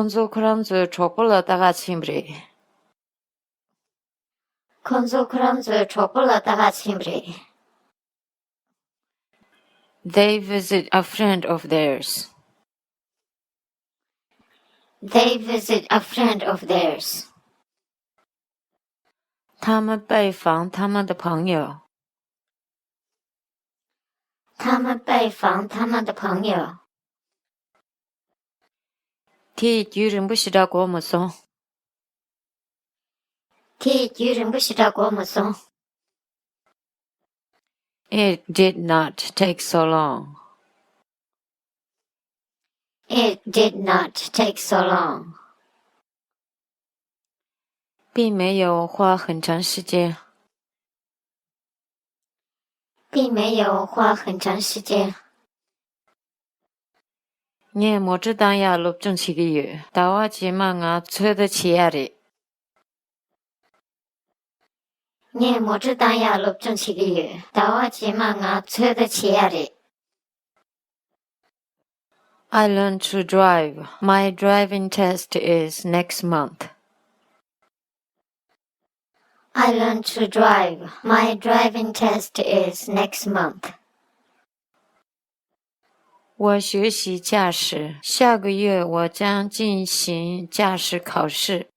콘소크란즈 초콜릿다가 침브리. 콘소크란즈 초콜릿다가 침브리. They visit a friend of theirs. They visit a friend of theirs. 他们拜访他们的朋友。他们拜访他们的朋友。替愚人不知道过么送。替愚人不知道过么送。It did not take so long. It did not take so long. 并没有花很长时间。并没有花很长时间。你莫知当呀录正起个月，大话起码啊吹得起呀的。你莫知当呀录正起个月，大话起码啊吹得起呀的。I learned to drive. My driving test is next month. I learned to drive. My driving test is next month. 我学习驾驶，下个月我将进行驾驶考试。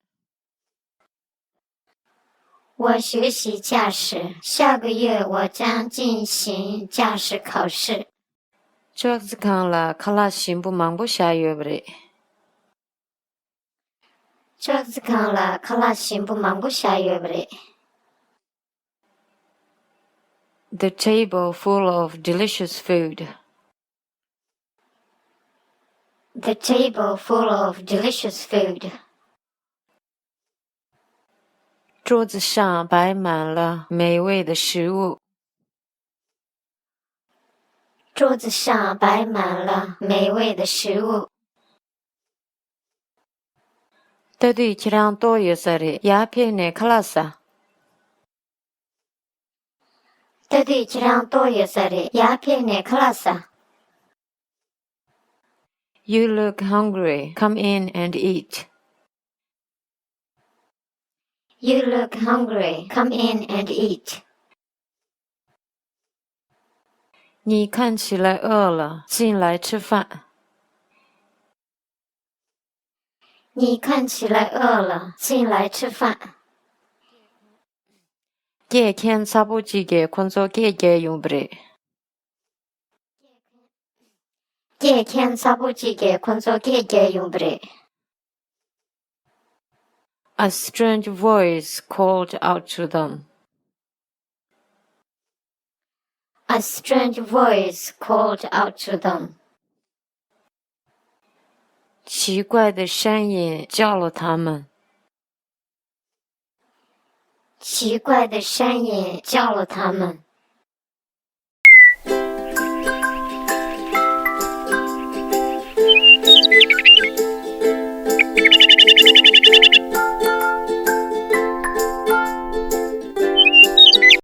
我学习驾驶，下个月我将进行驾驶考试。这次看了，卡拉心不忙不下月不的。这次看了，卡拉心不忙不下月不的。The table full of delicious food. The table full of delicious food. 桌子上摆满了美味的食物。桌子上摆满了美味的食物。더디키랑 또 요살이 야편에 칼라사. 더디키랑 또 요살이 야편에 칼라사. You look hungry. Come in and eat. You look hungry. Come in and eat. 你看起来饿了，进来吃饭。你看起来饿了，进来吃饭。깨캔 사보지게 콘소 깨게 용브레. 깨캔 사보지게 콘소 깨게 용브레. A strange voice called out to them. A strange voice called out to them. 奇怪的声音叫了他们。奇怪的声音叫了他们。